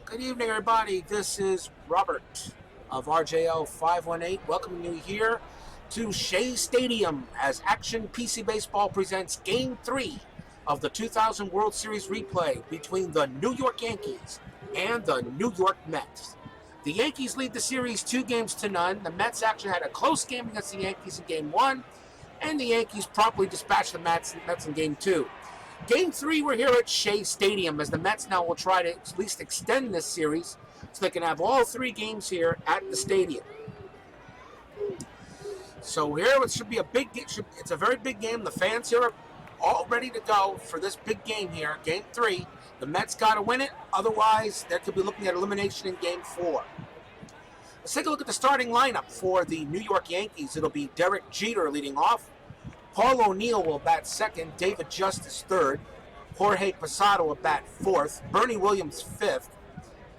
Good evening, everybody. This is Robert of RJL 518 welcoming you here to Shea Stadium as Action PC Baseball presents Game 3 of the 2000 World Series replay between the New York Yankees and the New York Mets. The Yankees lead the series 2-0. The Mets actually had a close game against the Yankees in Game 1, and the Yankees promptly dispatched the Mets in Game 2. Game 3, we're here at Shea Stadium as the Mets now will try to at least extend this series so they can have all 3 games here at the stadium. So here it should be a big game. It's a very big game. The fans here are all ready to go for this big game here, Game 3. The Mets got to win it. Otherwise, they could be looking at elimination in Game 4. Let's take a look at the starting lineup for the New York Yankees. It'll be Derek Jeter leading off. Paul O'Neill will bat second, David Justice third, Jorge Posada will bat fourth, Bernie Williams fifth,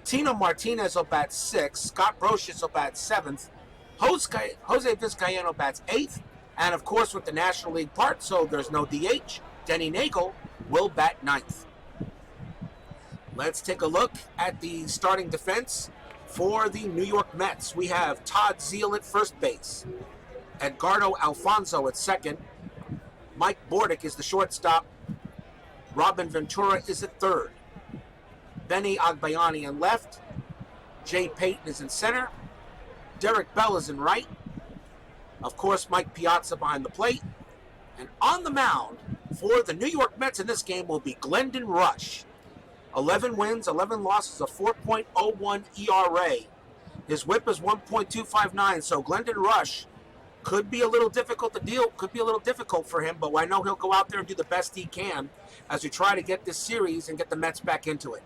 Tino Martinez will bat sixth, Scott Brosius will bat seventh, Jose Vizcaino bats eighth, and of course with the National League part, so there's no DH, Denny Nagel will bat ninth. Let's take a look at the starting defense for the New York Mets. We have Todd Zeile at first base, Edgardo Alfonso at second, Mike Bordick is the shortstop. Robin Ventura is at third. Benny Agbayani in left. Jay Payton is in center. Derek Bell is in right. Of course, Mike Piazza behind the plate. And on the mound for the New York Mets in this game will be Glendon Rush. 11 wins, 11 losses, a 4.01 ERA. His whip is 1.259, so Glendon Rush could be a little difficult to deal, could be a little difficult for him, but I know he'll go out there and do the best he can as we try to get this series and get the Mets back into it.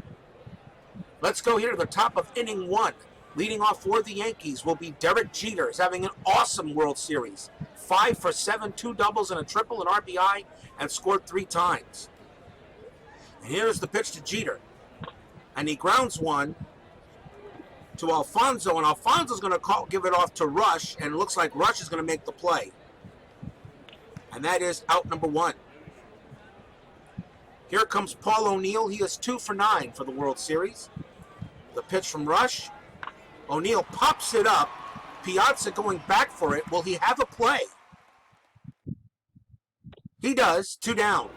Let's go here to the top of inning 1. Leading off for the Yankees will be Derek Jeter. He's having an awesome World Series. 5 for 7, 2 doubles and a triple, an RBI, and scored 3 times. And here's the pitch to Jeter. And he grounds one to Alfonso, and Alfonso's going to give it off to Rush, and it looks like Rush is going to make the play. And that is out number 1. Here comes Paul O'Neill. He is 2 for 9 for the World Series. The pitch from Rush. O'Neill pops it up. Piazza going back for it. Will he have a play? He does. 2 down.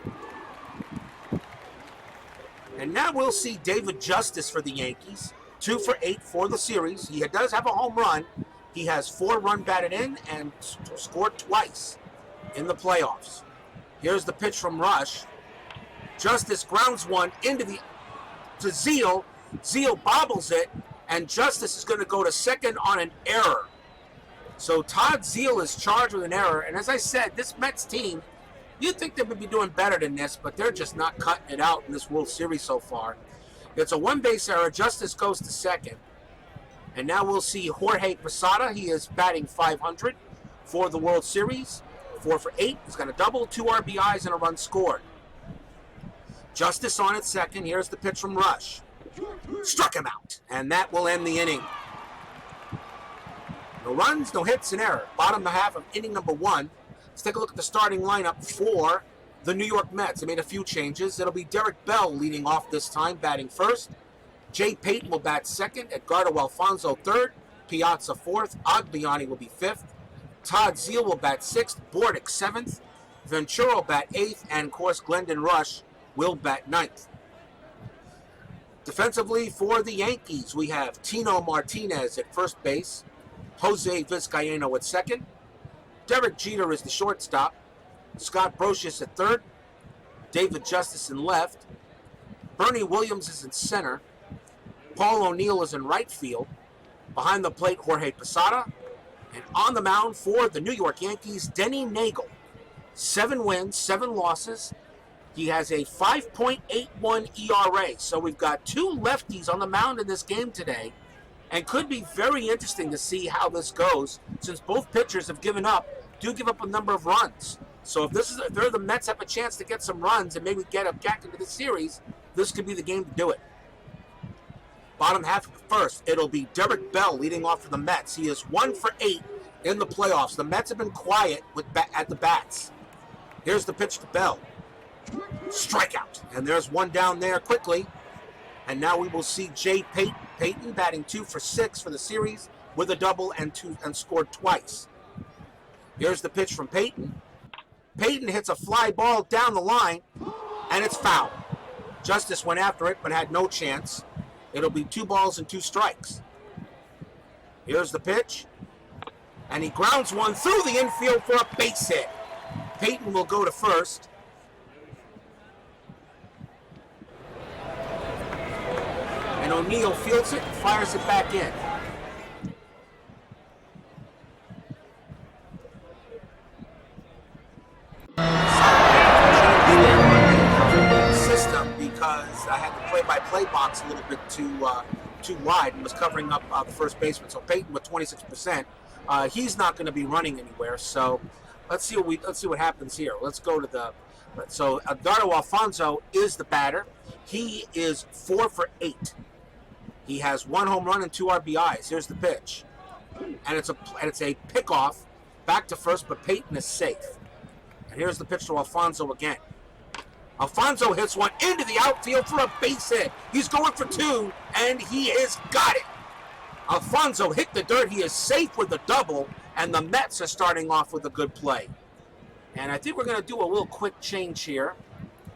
And now we'll see David Justice for the Yankees. 2 for 8 for the series. He does have a home run. He has 4 runs batted in and scored twice in the playoffs. Here's the pitch from Rush. Justice grounds one to Zeile. Zeile bobbles it, and Justice is going to go to second on an error. So Todd Zeile is charged with an error. And as I said, this Mets team, you'd think they would be doing better than this, but they're just not cutting it out in this World Series so far. It's a 1-base error. Justice goes to second. And now we'll see Jorge Posada. He is batting .500 for the World Series. 4 for 8. He's got a double, 2 RBIs, and a run scored. Justice on at second. Here's the pitch from Rush. Struck him out. And that will end the inning. No runs, no hits, and error. Bottom half of inning number 1. Let's take a look at the starting lineup for the New York Mets. They made a few changes. It'll be Derek Bell leading off this time, batting first. Jay Payton will bat second. Edgardo Alfonso third. Piazza fourth. Agbayani will be fifth. Todd Zeile will bat sixth. Bordick seventh. Ventura will bat eighth. And, of course, Glendon Rush will bat ninth. Defensively for the Yankees, we have Tino Martinez at first base. Jose Vizcaino at second. Derek Jeter is the shortstop. Scott Brosius at third. David Justice in left. Bernie Williams is in center. Paul O'Neill is in right field. Behind the plate, Jorge Posada. And on the mound for the New York Yankees, Denny Nagel. 7 wins, 7 losses. He has a 5.81 ERA. So we've got 2 lefties on the mound in this game today. And could be very interesting to see how this goes, since both pitchers have give up a number of runs. So if the Mets have a chance to get some runs and maybe get back into the series, this could be the game to do it. Bottom half of the first, it'll be Derek Bell leading off for the Mets. He is 1 for 8 in the playoffs. The Mets have been quiet at the bats. Here's the pitch to Bell. Strikeout. And there's one down there quickly. And now we will see Jay Payton. Payton batting 2 for 6 for the series with a double and scored twice. Here's the pitch from Payton. Payton hits a fly ball down the line, and it's foul. Justice went after it, but had no chance. It'll be 2 balls and 2 strikes. Here's the pitch, and he grounds one through the infield for a base hit. Payton will go to first. And O'Neill fields it and fires it back in. System because I had the play-by-play box a little bit too wide and was covering up the first baseman. So Payton with 26%, he's not going to be running anywhere. So let's see what happens here. Let's go to the. So Edgardo Alfonso is the batter. He is 4 for 8. He has 1 home run and 2 RBIs. Here's the pitch, and it's a pickoff back to first, but Payton is safe. And here's the pitch to Alfonso again. Alfonso hits one into the outfield for a base hit. He's going for 2, and he has got it. Alfonso hit the dirt. He is safe with the double, and the Mets are starting off with a good play. And I think we're going to do a little quick change here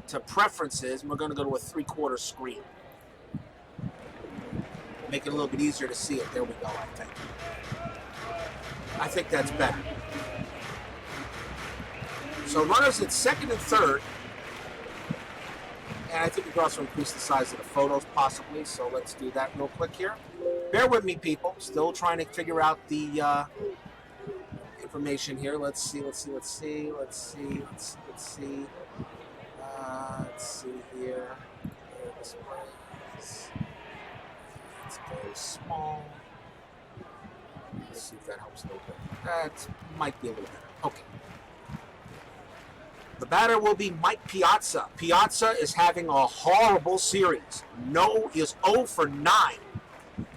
to preferences, and we're going to go to a 3/4 screen. Make it a little bit easier to see it. There we go, I think. I think that's better. So runners at second and third. And I think we can also increase the size of the photos possibly. So let's do that real quick here. Bear with me, people. Still trying to figure out the information here. Let's see here. Displays. Let's go small. Let's see if that helps a little bit. That might be a little better. Okay. The batter will be Mike Piazza. Piazza is having a horrible series. Is 0 for 9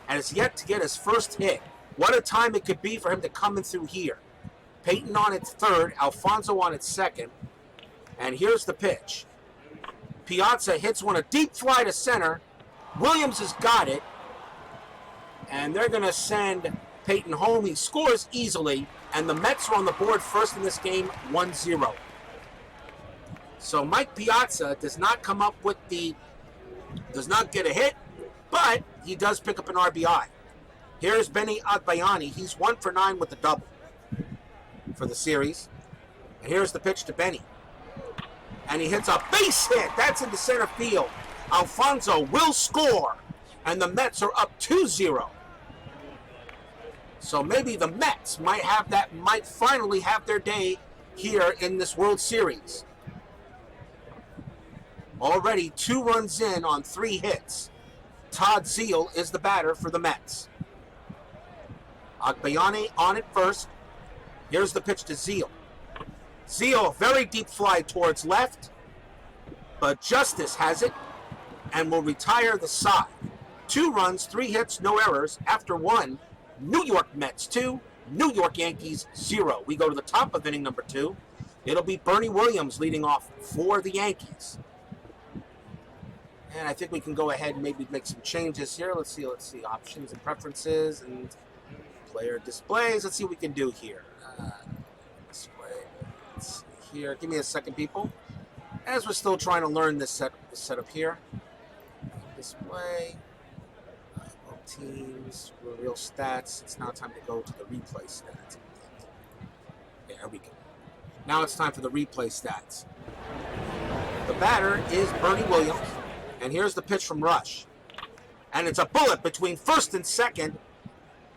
and is yet to get his first hit. What a time it could be for him to come in through here. Payton on its third, Alfonso on its second. And here's the pitch. Piazza hits one a deep fly to center. Williams has got it. And they're going to send Payton home. He scores easily. And the Mets are on the board first in this game, 1-0. So Mike Piazza does not get a hit, but he does pick up an RBI. Here's Benny Agbayani. He's 1 for 9 with the double for the series. And here's the pitch to Benny. And he hits a base hit. That's into center field. Alfonso will score. And the Mets are up 2-0. So maybe the Mets might finally have their day here in this World Series. Already 2 runs in on 3 hits. Todd Zeile is the batter for the Mets. Agbayani on it first. Here's the pitch to Zeile. Zeile, very deep fly towards left, but Justice has it and will retire the side. 2 runs, 3 hits, no errors. After 1, New York Mets 2, New York Yankees 0. We go to the top of inning number 2. It'll be Bernie Williams leading off for the Yankees. And I think we can go ahead and maybe make some changes here. Let's see options and preferences and player displays. Let's see what we can do here. Display. Let's see here. Give me a second, people. As we're still trying to learn this setup here. Display. Teams, real stats. It's now time to go to the replay stats. There we go. Now it's time for the replay stats. The batter is Bernie Williams. And here's the pitch from Rush. And it's a bullet between first and second.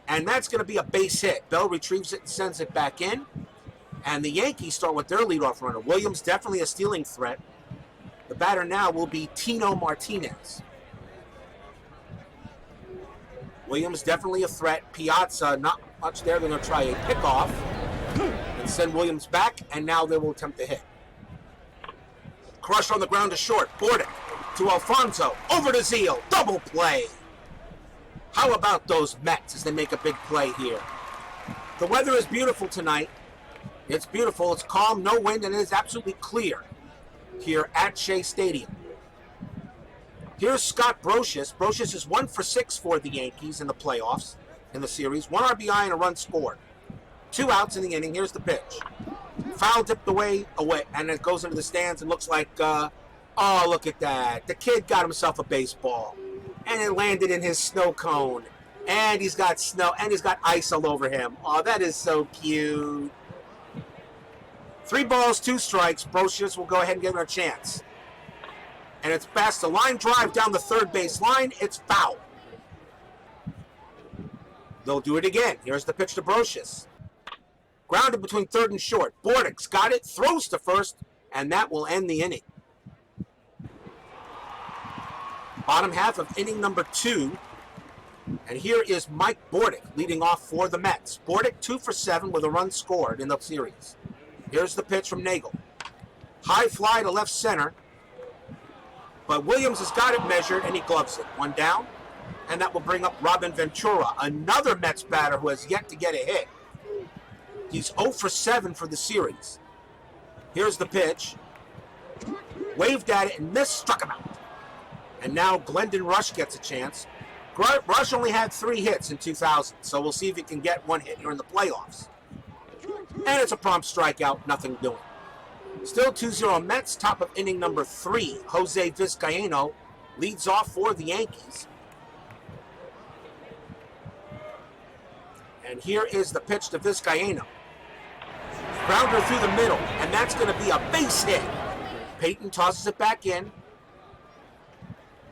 And that's going to be a base hit. Bell retrieves it and sends it back in. And the Yankees start with their leadoff runner. Williams definitely a stealing threat. The batter now will be Tino Martinez. Williams definitely a threat. Piazza, not much there. They're going to try a pickoff and send Williams back. And now they will attempt to hit. Crush on the ground to short. Bordick to Alfonso. Over to Zeile. Double play. How about those Mets as they make a big play here? The weather is beautiful tonight. It's beautiful. It's calm, no wind, and it is absolutely clear here at Shea Stadium. Here's Scott Brosius. Brosius is 1 for 6 for the Yankees in the playoffs, in the series. 1 RBI and a run scored. 2 outs in the inning. Here's the pitch. Foul tipped away, and it goes into the stands and looks like, oh, look at that. The kid got himself a baseball, and it landed in his snow cone. And he's got snow, and he's got ice all over him. Oh, that is so cute. 3 balls, 2 strikes. Brosius will go ahead and give him a chance. And it's past the line drive down the third base line. It's foul. They'll do it again. Here's the pitch to Brosius. Grounded between third and short. Bordick's got it, throws to first, and that will end the inning. Bottom half of inning number 2. And here is Mike Bordick leading off for the Mets. Bordick 2 for 7 with a run scored in the series. Here's the pitch from Nagel. High fly to left center. But Williams has got it measured, and he gloves it. 1 down, and that will bring up Robin Ventura, another Mets batter who has yet to get a hit. He's 0 for 7 for the series. Here's the pitch. Waved at it and missed, struck him out. And now Glendon Rush gets a chance. Rush only had 3 hits in 2000, so we'll see if he can get 1 hit here in the playoffs. And it's a prompt strikeout, nothing doing. Still 2-0 Mets, top of inning number 3. Jose Vizcaino leads off for the Yankees. And here is the pitch to Vizcaino. Grounder through the middle, and that's going to be a base hit. Payton tosses it back in.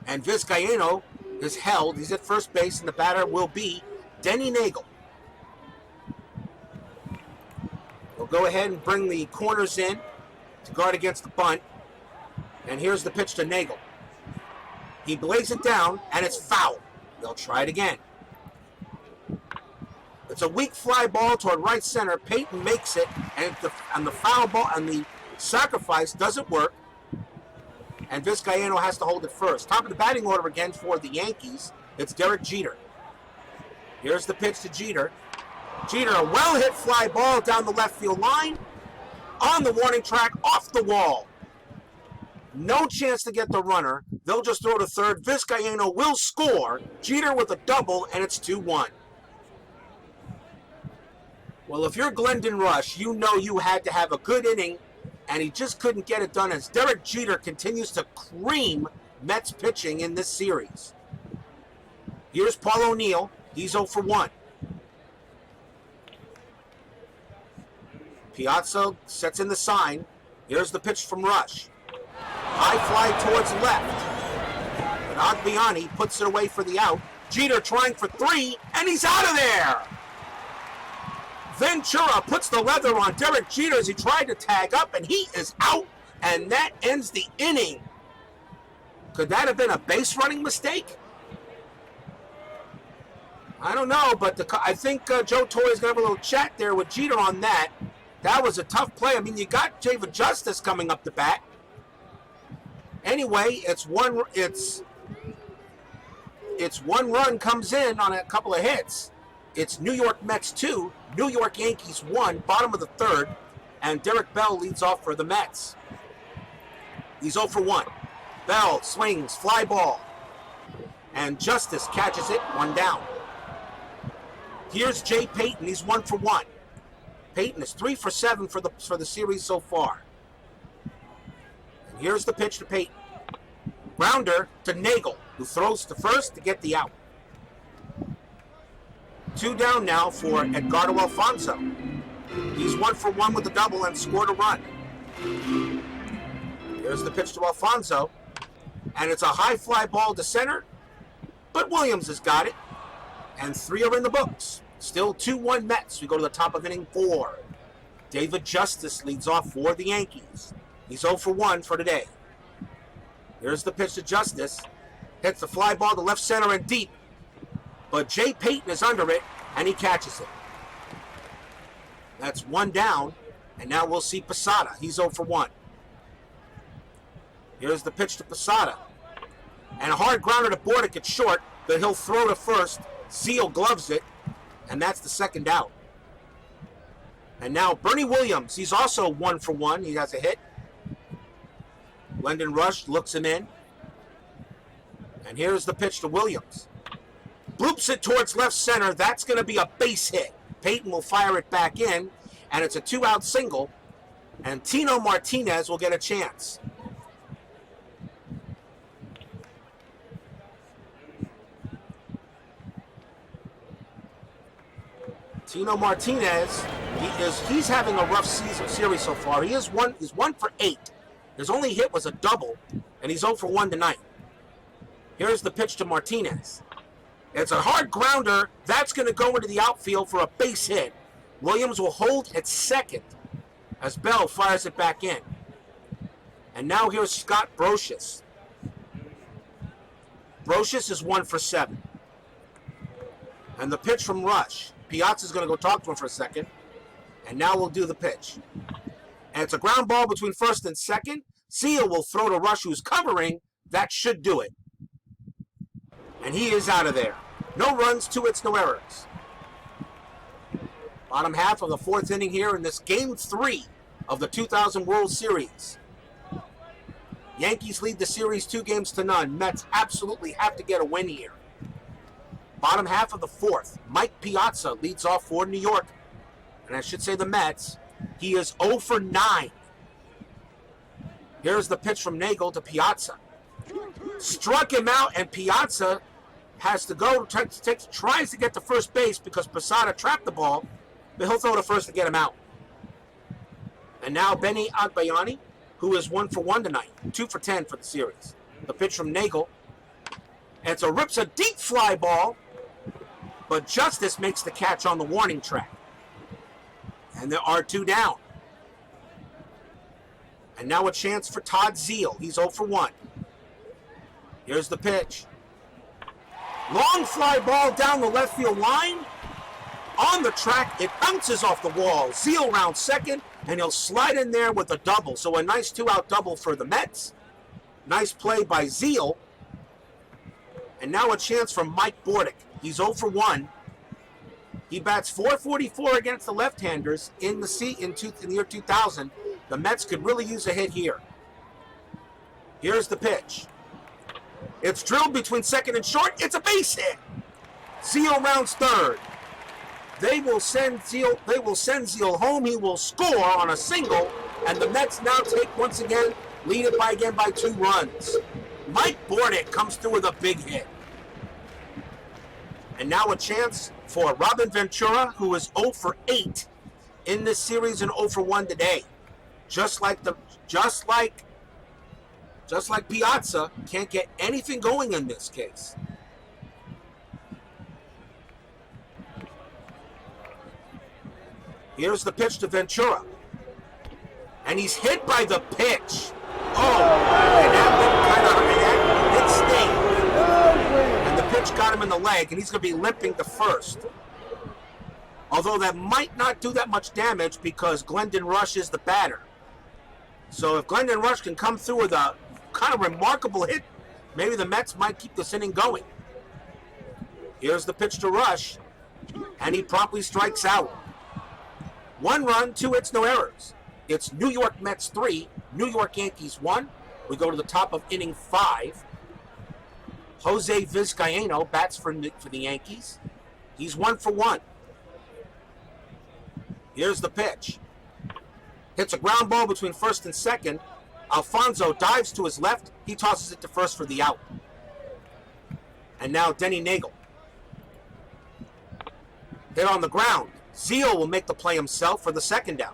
And Vizcaino is held. He's at first base, and the batter will be Denny Nagel. We'll go ahead and bring the corners in to guard against the bunt. And here's the pitch to Nagel. He lays it down, and it's foul. They'll try it again. It's a weak fly ball toward right center. Payton makes it, and the foul ball and the sacrifice doesn't work. And Vizcaino has to hold it first. Top of the batting order again for the Yankees. It's Derek Jeter. Here's the pitch to Jeter. Jeter, a well-hit fly ball down the left field line. On the warning track, off the wall. No chance to get the runner. They'll just throw to third. Vizcaino will score. Jeter with a double, and it's 2-1. Well, if you're Glendon Rush, you know you had to have a good inning, and he just couldn't get it done as Derek Jeter continues to cream Mets pitching in this series. Here's Paul O'Neill. He's 0 for 1. Piazza sets in the sign. Here's the pitch from Rush. High fly towards left. And Agbayani puts it away for the out. Jeter trying for 3, and he's out of there! Ventura puts the leather on Derek Jeter as he tried to tag up, and he is out, and that ends the inning. Could that have been a base running mistake? I don't know, but I think Joe Torre's going to have a little chat there with Jeter on that. That was a tough play. I mean, you got David Justice coming up the bat. Anyway, it's one run comes in on a couple of hits. It's New York Mets 2, New York Yankees 1, bottom of the third, and Derek Bell leads off for the Mets. He's 0 for 1. Bell swings, fly ball, and Justice catches it, 1 down. Here's Jay Payton. He's 1 for 1. Payton is 3 for 7 for the series so far. And here's the pitch to Payton. Grounder to Nagel, who throws to first to get the out. 2 down now for Edgardo Alfonso. He's 1 for 1 with a double and scored a run. Here's the pitch to Alfonso. And it's a high fly ball to center, but Williams has got it. And 3 are in the books. Still 2-1 Mets. We go to the top of inning 4. David Justice leads off for the Yankees. He's 0 for 1 for today. Here's the pitch to Justice. Hits the fly ball to left center and deep. But Jay Payton is under it, and he catches it. That's 1 down, and now we'll see Posada. He's 0 for 1. Here's the pitch to Posada. And a hard grounder to Bordick at short, but he'll throw to first. Zeal gloves it, and that's the second out. And now Bernie Williams, he's also 1 for 1. He has a hit. Glendon Rush looks him in. And here's the pitch to Williams. Bloops it towards left center. That's going to be a base hit. Peyton will fire it back in, and it's a 2-out single, and Tino Martinez will get a chance. Tino Martinez, he's having a rough series so far. He's 1 for 8. His only hit was a double, and he's 0 for 1 tonight. Here's the pitch to Martinez. It's a hard grounder. That's going to go into the outfield for a base hit. Williams will hold at second as Bell fires it back in. And now here's Scott Brosius. Brosius is 1 for 7. And the pitch from Rush. Piazza's going to go talk to him for a second. And now we'll do the pitch. And it's a ground ball between first and second. Zeal will throw to Rush, who's covering. That should do it. And he is out of there. No runs, 2 hits, no errors. Bottom half of the 4th inning here in this Game 3 of the 2000 World Series. Yankees lead the series 2-0. Mets absolutely have to get a win here. Bottom half of the 4th, Mike Piazza leads off for New York. And I should say the Mets. He is 0 for 9. Here's the pitch from Nagel to Piazza. Struck him out, and Piazza has to go, tries to get to first base because Posada trapped the ball, but he'll throw to first to get him out. And now Benny Agbayani, who is 1 for 1 tonight, 2 for 10 for the series. The pitch from Nagel. And rips a deep fly ball, but Justice makes the catch on the warning track. And there are 2 down. And now a chance for Todd Zeal. He's 0 for 1. Here's the pitch. Long fly ball down the left field line. On the track, it bounces off the wall. Zeal round second, and he'll slide in there with a double. So a nice 2-out double for the Mets. Nice play by Zeal. And now a chance from Mike Bordick. He's 0 for 1. He bats .444 against the left-handers in the year 2000. The Mets could really use a hit here. Here's the pitch. It's drilled between second and short. It's a base hit. Zeal rounds third. They will send Zeal home. He will score on a single, and the Mets now take once again, lead it by 2 runs. Mike Bordick comes through with a big hit. And now a chance for Robin Ventura, who is 0 for 8 in this series and 0 for 1 today. Just like Piazza, can't get anything going in this case. Here's the pitch to Ventura. And he's hit by the pitch. Oh, and that hit sting. And the pitch got him in the leg, and he's going to be limping to first. Although that might not do that much damage because Glendon Rush is the batter. So if Glendon Rush can come through with a kind of remarkable hit, maybe the Mets might keep this inning going. Here's the pitch to Rush, and he promptly strikes out. 1 run, 2 hits, no errors. It's New York Mets 3, New York Yankees 1. We go to the top of inning 5. Jose Vizcaino bats for the Yankees. He's 1 for 1. Here's the pitch. Hits a ground ball between first and second. Alfonso dives to his left. He tosses it to first for the out. And now Denny Nagel. Hit on the ground. Zeal will make the play himself for the second down.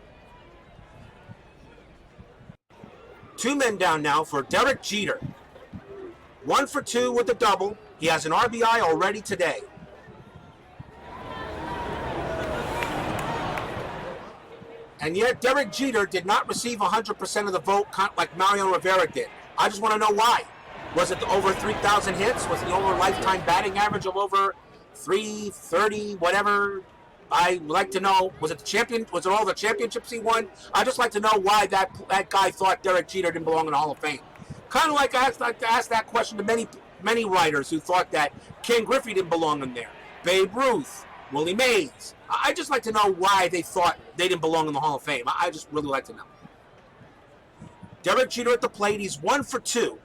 2 men down now for Derek Jeter. 1 for 2 with the double. He has an RBI already today. And yet Derek Jeter did not receive 100% of the vote like Mariano Rivera did. I just want to know why. Was it over 3,000 hits? Was it the over lifetime batting average of over 330, whatever? I'd like to know, was it all the championships he won? I'd just like to know why that guy thought Derek Jeter didn't belong in the Hall of Fame. Kind of like I like to ask that question to many writers who thought that Ken Griffey didn't belong in there. Babe Ruth, Willie Mays. I just like to know why they thought they didn't belong in the Hall of Fame. I just really like to know. Derek Jeter at the plate. He's 1 for 2.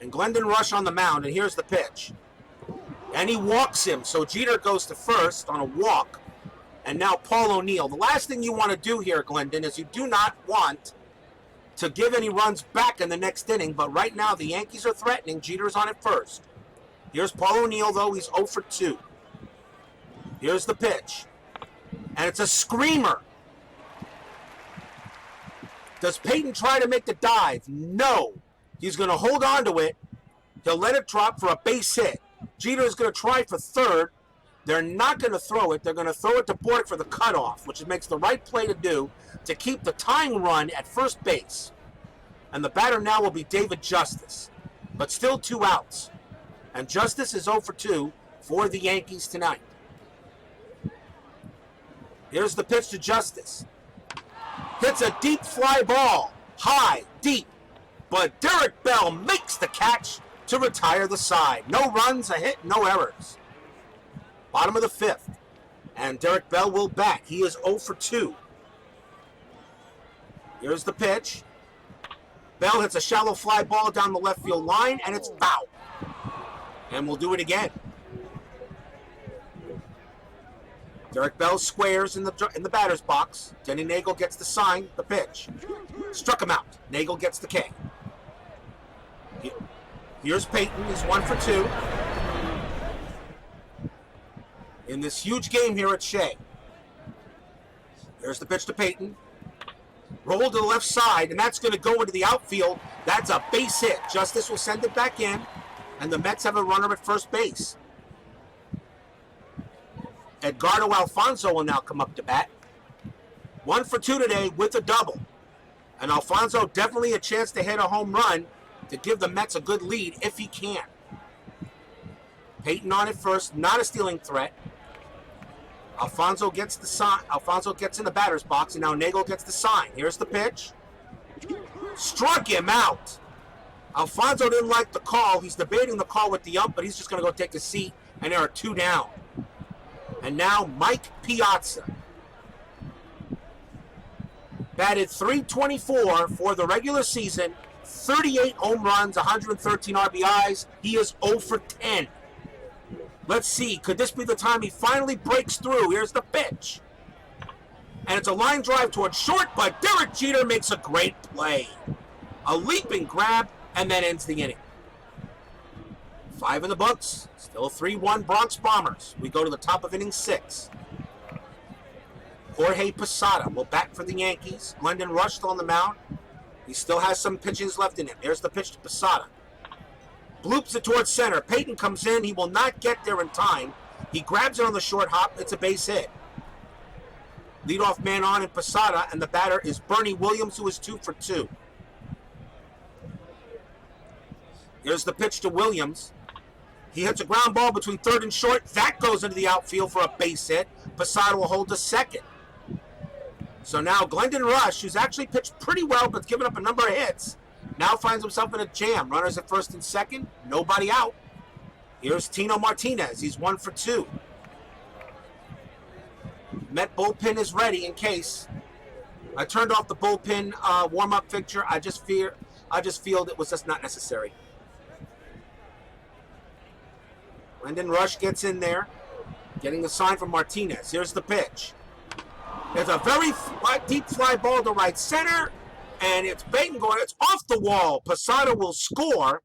And Glendon Rush on the mound, and here's the pitch. And he walks him, so Jeter goes to first on a walk. And now Paul O'Neill. The last thing you want to do here, Glendon, is you do not want to give any runs back in the next inning, but right now the Yankees are threatening. Jeter's on it first. Here's Paul O'Neill, though. He's 0 for 2. Here's the pitch. And it's a screamer. Does Payton try to make the dive? No. He's going to hold on to it. He'll let it drop for a base hit. Jeter is going to try for third. They're not going to throw it. They're going to throw it to Bork for the cutoff, which makes the right play to do to keep the tying run at first base. And the batter now will be David Justice. But still 2 outs. And Justice is 0 for 2 for the Yankees tonight. Here's the pitch to Justice. Hits a deep fly ball. High, deep. But Derek Bell makes the catch to retire the side. No runs, a hit, no errors. Bottom of the 5th. And Derek Bell will bat. He is 0 for 2. Here's the pitch. Bell hits a shallow fly ball down the left field line, and it's foul. And we'll do it again. Derek Bell squares in the batter's box. Denny Nagel gets the sign, the pitch. Struck him out. Nagel gets the K. Here's Payton. He's 1 for 2. In this huge game here at Shea. There's the pitch to Payton. Roll to the left side, and that's going to go into the outfield. That's a base hit. Justice will send it back in, and the Mets have a runner at first base. Edgardo Alfonso will now come up to bat. 1 for 2 today with a double. And Alfonso definitely a chance to hit a home run to give the Mets a good lead if he can. Payton on it first, not a stealing threat. Alfonso gets the sign. Alfonso gets in the batter's box, and now Nagel gets the sign. Here's the pitch. Struck him out. Alfonso didn't like the call. He's debating the call with the ump, but he's just going to go take a seat, and there are 2 down. And now Mike Piazza. Batted .324 for the regular season, 38 home runs, 113 RBIs. He is 0 for 10. Let's see, could this be the time he finally breaks through? Here's the pitch. And it's a line drive towards short, but Derek Jeter makes a great play. A leaping grab, and that ends the inning. 5 in the books. Still 3-1 Bronx Bombers. We go to the top of inning 6. Jorge Posada will bat for the Yankees. Glendon Rush still on the mound. He still has some pitches left in him. There's the pitch to Posada. Bloops it towards center. Payton comes in. He will not get there in time. He grabs it on the short hop. It's a base hit. Leadoff man on in Posada, and the batter is Bernie Williams, who is 2 for 2. Here's the pitch to Williams. He hits a ground ball between third and short. That goes into the outfield for a base hit. Posada will hold to second. So now Glendon Rush, who's actually pitched pretty well but given up a number of hits, now finds himself in a jam. Runners at first and second. Nobody out. Here's Tino Martinez. He's 1 for 2. Met bullpen is ready in case. I turned off the bullpen warm-up fixture. I just feel it was just not necessary. Glendon Rush gets in there, getting the sign from Martinez. Here's the pitch. There's a very deep fly ball to right center, and it's Payton going. It's off the wall. Posada will score.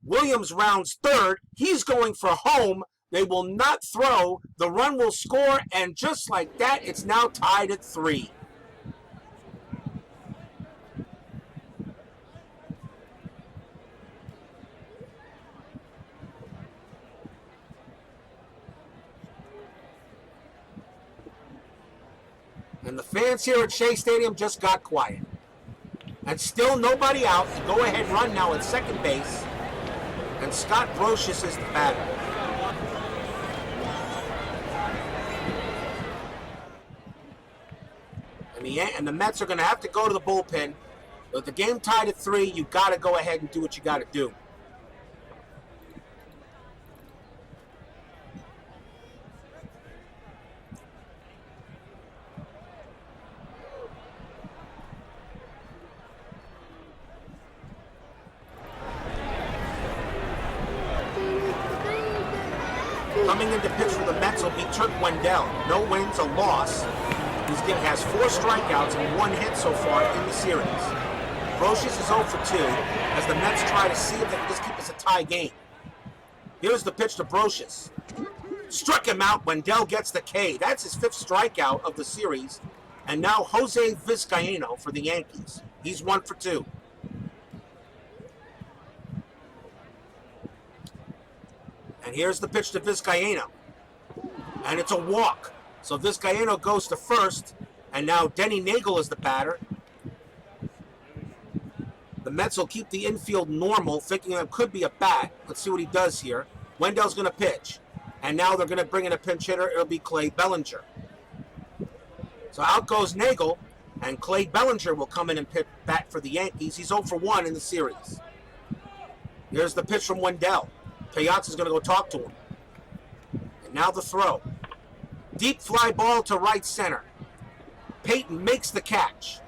Williams rounds third. He's going for home. They will not throw. The run will score, and just like that, it's now tied at 3. And the fans here at Shea Stadium just got quiet. And still nobody out. The go-ahead run now at second base. And Scott Brosius is the batter. And the Mets are going to have to go to the bullpen. With the game tied at 3, you've got to go ahead and do what you got to do. Coming into pitch for the Mets will be Turk Wendell. No wins, a loss. Has 4 strikeouts and 1 hit so far in the series. Brosius is 0 for 2 as the Mets try to see if they can just keep this a tie game. Here's the pitch to Brosius. Struck him out. Wendell gets the K. That's his 5th strikeout of the series. And now Jose Vizcaino for the Yankees. He's 1 for 2. And here's the pitch to Vizcaino. And it's a walk. So Vizcaino goes to first. And now Denny Nagel is the batter. The Mets will keep the infield normal, thinking it could be a bat. Let's see what he does here. Wendell's going to pitch. And now they're going to bring in a pinch hitter. It'll be Clay Bellinger. So out goes Nagel, and Clay Bellinger will come in and bat for the Yankees. He's 0 for 1 in the series. Here's the pitch from Wendell. Piazza's going to go talk to him. And now the throw. Deep fly ball to right center. Payton makes the catch.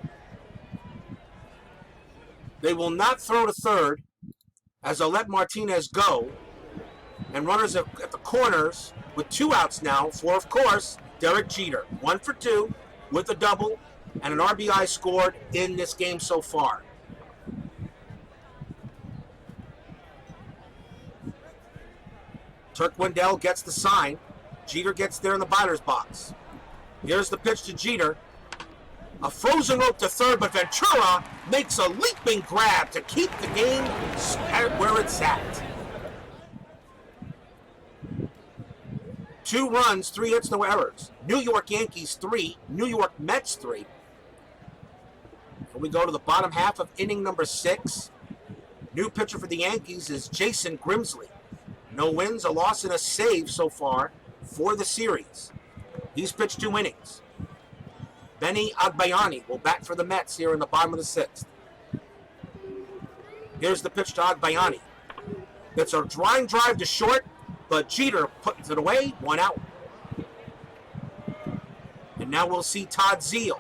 They will not throw to third as they'll let Martinez go. And runners at the corners with 2 outs now for, of course, Derek Jeter. 1 for 2 with a double and an RBI scored in this game so far. Turk Wendell gets the sign. Jeter gets there in the batter's box. Here's the pitch to Jeter. A frozen rope to third, but Ventura makes a leaping grab to keep the game where it's at. 2 runs, 3 hits, no errors. New York Yankees 3, New York Mets 3. And we go to the bottom half of inning number 6. New pitcher for the Yankees is Jason Grimsley. No wins, a loss, and a save so far for the series. He's pitched 2 innings. Benny Agbayani will bat for the Mets here in the bottom of the 6th. Here's the pitch to Agbayani. It's a line drive to short, but Jeter puts it away, 1 out. And now we'll see Todd Zeile.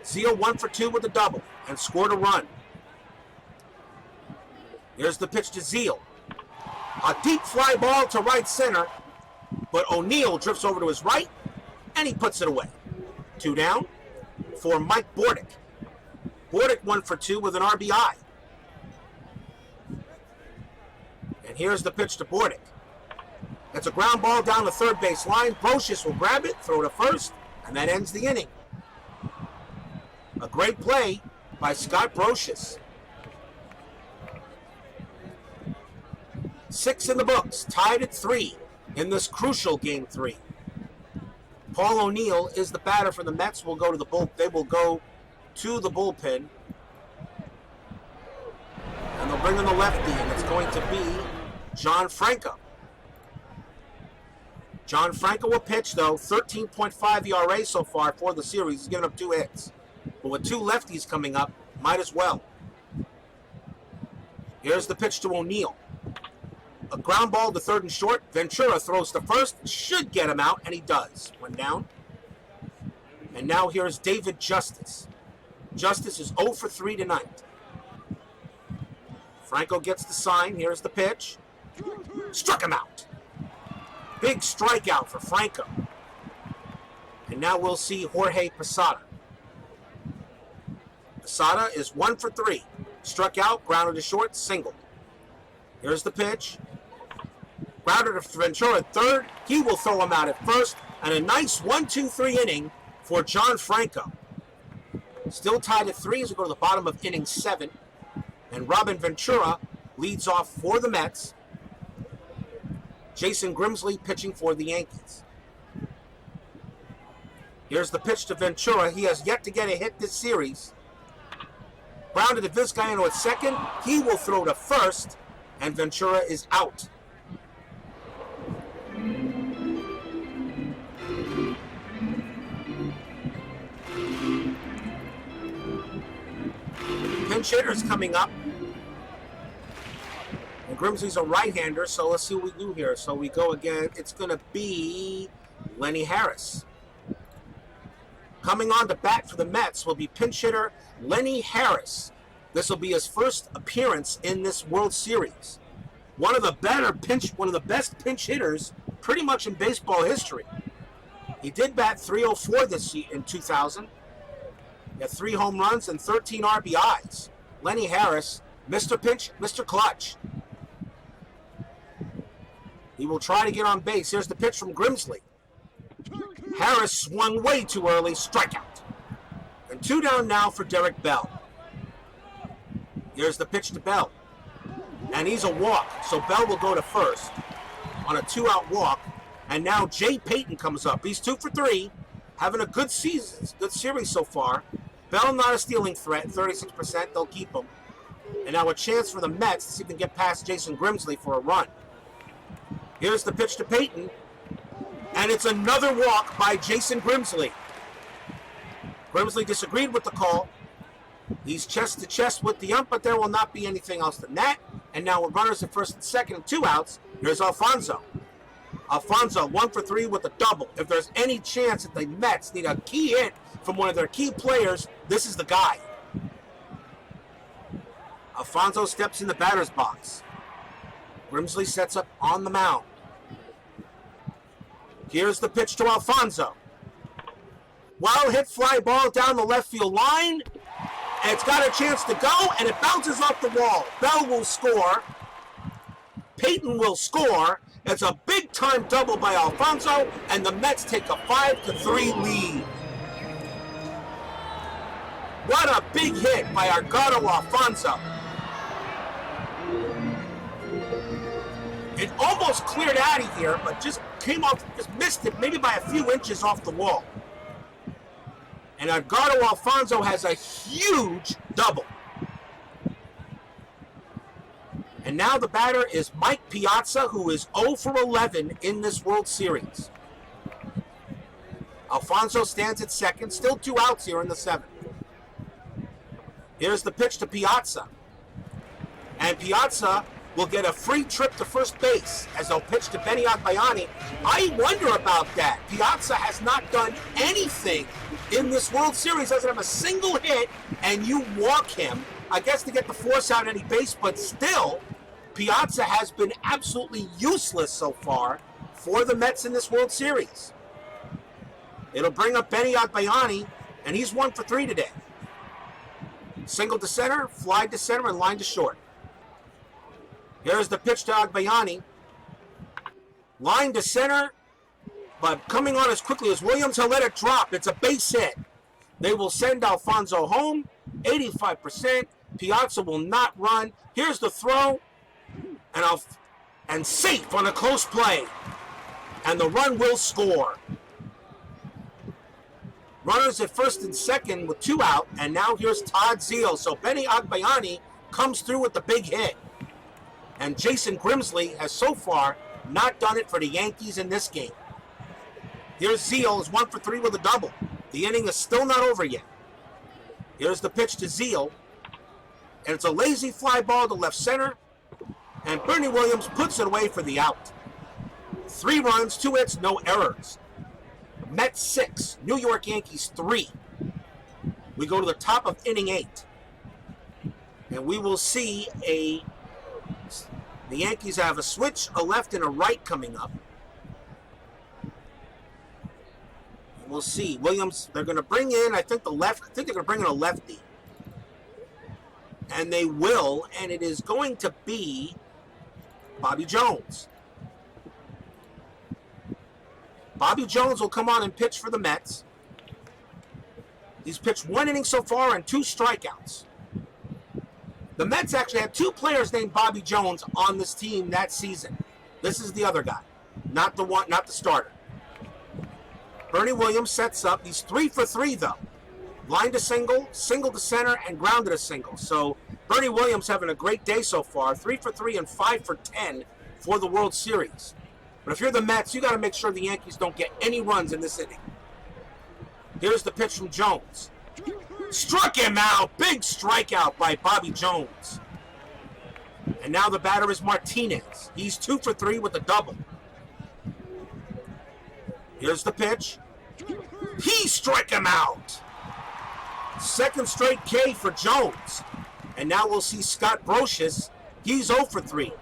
Zeile 1 for 2 with a double and scored a run. Here's the pitch to Zeile. A deep fly ball to right center, but O'Neill drifts over to his right, and he puts it away. 2 down for Mike Bordick. Bordick 1 for 2 with an RBI. And here's the pitch to Bordick. That's a ground ball down the third base line. Brosius will grab it, throw to first, and that ends the inning. A great play by Scott Brosius. 6 in the books, tied at 3 in this crucial Game 3. Paul O'Neill is the batter for the Mets. They will go to the bullpen. And they'll bring in the lefty, and it's going to be John Franco. John Franco will pitch, though. 13.5 ERA so far for the series. He's given up 2 hits. But with 2 lefties coming up, might as well. Here's the pitch to O'Neill. A ground ball to third and short. Ventura throws to first. Should get him out, and he does. 1 down. And now here's David Justice. Justice is 0 for 3 tonight. Franco gets the sign. Here's the pitch. Struck him out. Big strikeout for Franco. And now we'll see Jorge Posada. Posada is 1 for 3. Struck out, grounded to short, singled. Here's the pitch. Grounded to Ventura at third. He will throw him out at first. And a nice 1-2-3 inning for John Franco. Still tied at 3 as we go to the bottom of inning 7. And Robin Ventura leads off for the Mets. Jason Grimsley pitching for the Yankees. Here's the pitch to Ventura. He has yet to get a hit this series. Grounded to Vizcaino at second. He will throw to first. And Ventura is out. Pinch hitters coming up. And Grimsley's a right-hander, so let's see what we do here. So we go again. It's going to be Lenny Harris. Coming on to bat for the Mets will be pinch hitter Lenny Harris. This will be his first appearance in this World Series. One of the best pinch hitters pretty much in baseball history. He did bat .304 this year in 2000. He had 3 home runs and 13 RBIs. Lenny Harris, Mr. Pinch, Mr. Clutch. He will try to get on base. Here's the pitch from Grimsley. Harris swung way too early, strikeout. And 2 down now for Derek Bell. Here's the pitch to Bell. And he's a walk, so Bell will go to first on a 2-out walk. And now Jay Payton comes up. He's 2 for 3, having a good season, good series so far. Bell not a stealing threat, 36%. They'll keep him. And now a chance for the Mets to see if they can get past Jason Grimsley for a run. Here's the pitch to Payton. And it's another walk by Jason Grimsley. Grimsley disagreed with the call. He's chest to chest with the ump, but there will not be anything else than that. And now with runners at first and second and 2 outs, here's Alfonso. Alfonso 1 for 3 with a double. If there's any chance that the Mets need a key hit from one of their key players, this is the guy. Alfonso steps in the batter's box. Grimsley sets up on the mound. Here's the pitch to Alfonso. Wild hit fly ball down the left field line. And it's got a chance to go, and it bounces off the wall. Bell will score. Payton will score. It's a big-time double by Alfonso, and the Mets take a 5-3 lead. What a big hit by Argado Alfonso. It almost cleared out of here, but just came off, just missed it, maybe by a few inches off the wall. And Argado Alfonso has a huge double. And now the batter is Mike Piazza, who is 0 for 11 in this World Series. Alfonso stands at second, still 2 outs here in the 7th. Here's the pitch to Piazza. And Piazza will get a free trip to first base as they'll pitch to Benny Agbayani. I wonder about that. Piazza has not done anything in this World Series, doesn't have a single hit, and you walk him, I guess to get the force out any base, but still, Piazza has been absolutely useless so far for the Mets in this World Series. It'll bring up Benny Agbayani, and he's 1 for 3 today. Single to center, fly to center, and line to short. Here's the pitch to Agbayani. Line to center, but coming on as quickly as Williams, he'll let it drop. It's a base hit. They will send Alfonso home, 85%. Piazza will not run. Here's the throw, and safe on a close play. And the run will score. Runners at first and second with 2 out, and now here's Todd Zeile. So Benny Agbayani comes through with the big hit. And Jason Grimsley has so far not done it for the Yankees in this game. Here's Zeile, is 1 for 3 with a double. The inning is still not over yet. Here's the pitch to Zeile. And it's a lazy fly ball to left center. And Bernie Williams puts it away for the out. 3 runs, 2 hits, no errors. Mets 6, New York Yankees 3. We go to the top of inning 8. And we will see the Yankees have a switch, a left, and a right coming up. And we'll see. Williams, they're going to bring in, I think they're going to bring in a lefty. And they will, and it is going to be Bobby Jones. Bobby Jones will come on and pitch for the Mets. He's pitched 1 inning so far and 2 strikeouts. The Mets actually had 2 players named Bobby Jones on this team that season. This is the other guy, not the starter. Bernie Williams sets up. He's 3 for 3 though. Line to single, single to center, and grounded a single. So Bernie Williams having a great day so far. 3 for 3 and 5 for 10 for the World Series. But if you're the Mets, you got to make sure the Yankees don't get any runs in this inning. Here's the pitch from Jones. Struck him out. Big strikeout by Bobby Jones. And now the batter is Martinez. He's 2 for 3 with a double. Here's the pitch. He struck him out. Second straight K for Jones. And now we'll see Scott Brosius. He's 0 for 3.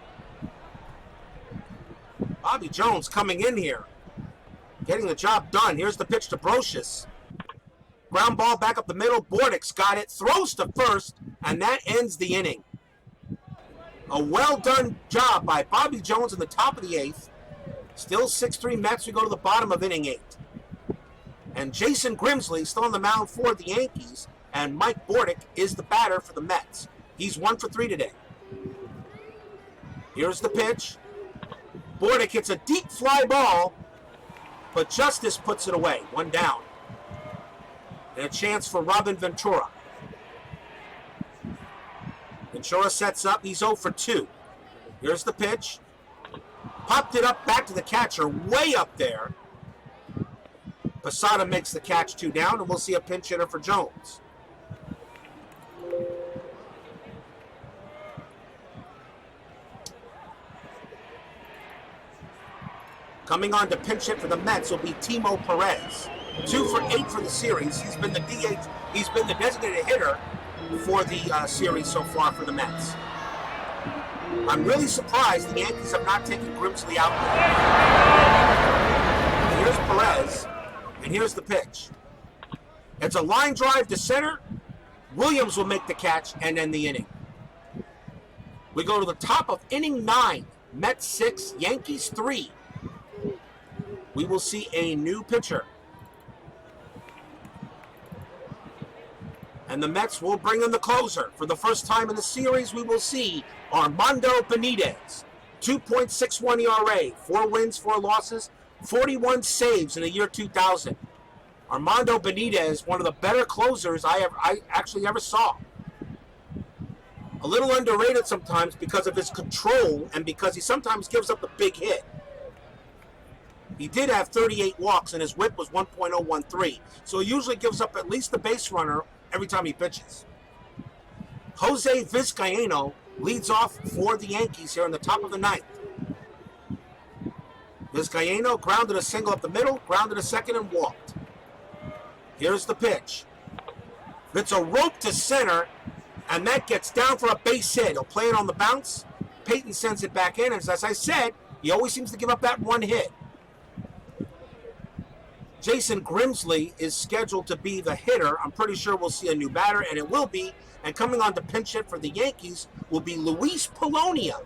Bobby Jones coming in here, getting the job done. Here's the pitch to Brosius. Ground ball back up the middle. Bordick's got it, throws to first, and that ends the inning. A well-done job by Bobby Jones in the top of the 8th. Still 6-3 Mets. We go to the bottom of inning 8. And Jason Grimsley still on the mound for the Yankees, and Mike Bordick is the batter for the Mets. He's 1 for 3 today. Here's the pitch. Bordick hits a deep fly ball, but Justice puts it away. 1 down. And a chance for Robin Ventura. Ventura sets up. He's 0 for 2. Here's the pitch. Popped it up back to the catcher, way up there. Posada makes the catch, 2 down, and we'll see a pinch hitter for Jones. Coming on to pinch hit for the Mets will be Timo Perez. 2 for 8 for the series. He's been the DH. He's been the designated hitter for the series so far for the Mets. I'm really surprised the Yankees have not taken Grimsley out there. Here's Perez, and here's the pitch. It's a line drive to center. Williams will make the catch and end the inning. We go to the top of inning 9. Mets 6, Yankees 3. We will see a new pitcher. And the Mets will bring in the closer. For the first time in the series, we will see Armando Benitez. 2.61 ERA, 4 wins, 4 losses, 41 saves in the year 2000. Armando Benitez, one of the better closers I actually ever saw. A little underrated sometimes because of his control and because he sometimes gives up the big hit. He did have 38 walks and his whip was 1.013. So he usually gives up at least the base runner every time he pitches. Jose Vizcaino leads off for the Yankees here in the top of the 9th. Vizcaino grounded a single up the middle, grounded a second, and walked. Here's the pitch. It's a rope to center, and that gets down for a base hit. He'll play it on the bounce. Payton sends it back in, and as I said, he always seems to give up that one hit. Jason Grimsley is scheduled to be the hitter. I'm pretty sure we'll see a new batter, and it will be. And coming on to pinch hit for the Yankees will be Luis Polonia.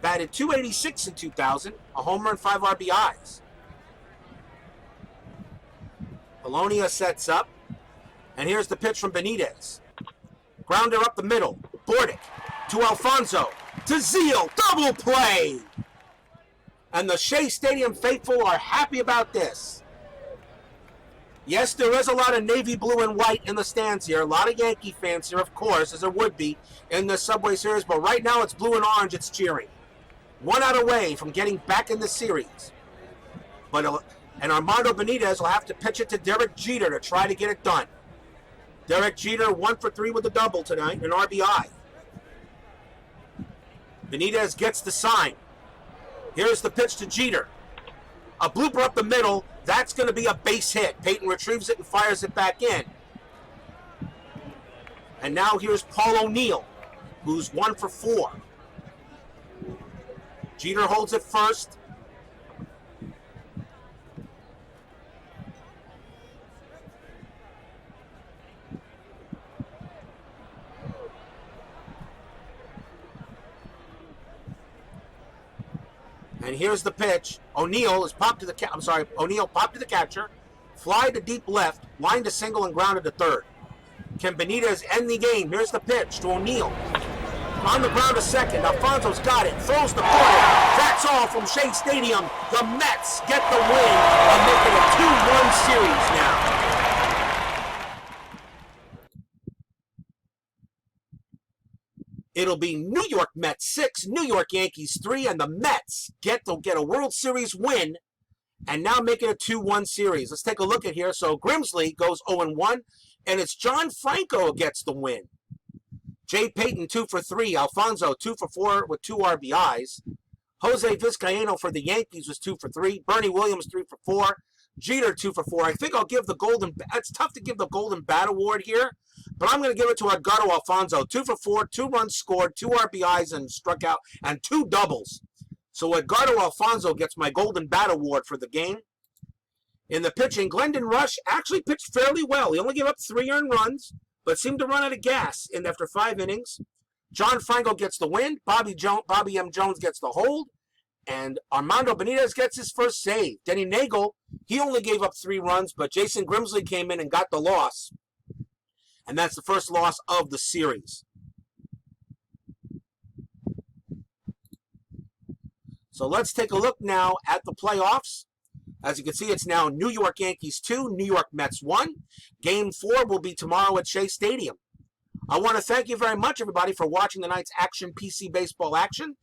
Batted .286 in 2000, a homer and 5 RBIs. Polonia sets up, and here's the pitch from Benitez. Grounder up the middle. Bordick to Alfonso. To Zeal. Double play! And the Shea Stadium faithful are happy about this. Yes, there is a lot of navy blue and white in the stands here. A lot of Yankee fans here, of course, as there would be in the Subway Series. But right now it's blue and orange. It's cheering. 1 out away from getting back in the series. And Armando Benitez will have to pitch it to Derek Jeter to try to get it done. Derek Jeter 1 for 3 with a double tonight, an RBI. Benitez gets the sign. Here's the pitch to Jeter. A blooper up the middle. That's going to be a base hit. Payton retrieves it and fires it back in. And now here's Paul O'Neill, who's 1 for 4. Jeter holds it first. And here's the pitch. O'Neill popped to the catcher, fly to deep left, lined to single and grounded to third. Can Benitez end the game? Here's the pitch to O'Neill. On the ground to second. Alfonso's got it. Throws the ball. That's all from Shea Stadium. The Mets get the win and make it a 2-1 series now. It'll be New York Mets 6, New York Yankees 3, and the Mets get a World Series win and now make it a 2-1 series. Let's take a look at here. So Grimsley goes 0-1, and it's John Franco who gets the win. Jay Payton 2 for 3, Alfonso 2 for 4 with 2 RBIs. Jose Vizcaino for the Yankees was 2 for 3. Bernie Williams 3 for 4. Jeter 2 for 4. I think I'll give the Golden. It's tough to give the Golden Bat Award here, but I'm going to give it to Edgardo Alfonso. 2 for 4, 2 runs scored, 2 RBIs and struck out, and 2 doubles. So Edgardo Alfonso gets my Golden Bat Award for the game. In the pitching, Glendon Rush actually pitched fairly well. He only gave up 3 earned runs, but seemed to run out of gas after 5 innings. John Franco gets the win. Bobby M. Jones gets the hold. And Armando Benitez gets his first save. Denny Nagel, he only gave up 3 runs, but Jason Grimsley came in and got the loss. And that's the first loss of the series. So let's take a look now at the playoffs. As you can see, it's now New York Yankees 2, New York Mets 1. Game 4 will be tomorrow at Shea Stadium. I want to thank you very much, everybody, for watching tonight's Action PC Baseball action.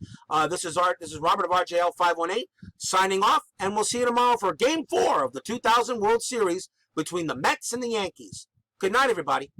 This is Robert of RJL 518 signing off, and we'll see you tomorrow for Game 4 of the 2000 World Series between the Mets and the Yankees. Good night, everybody.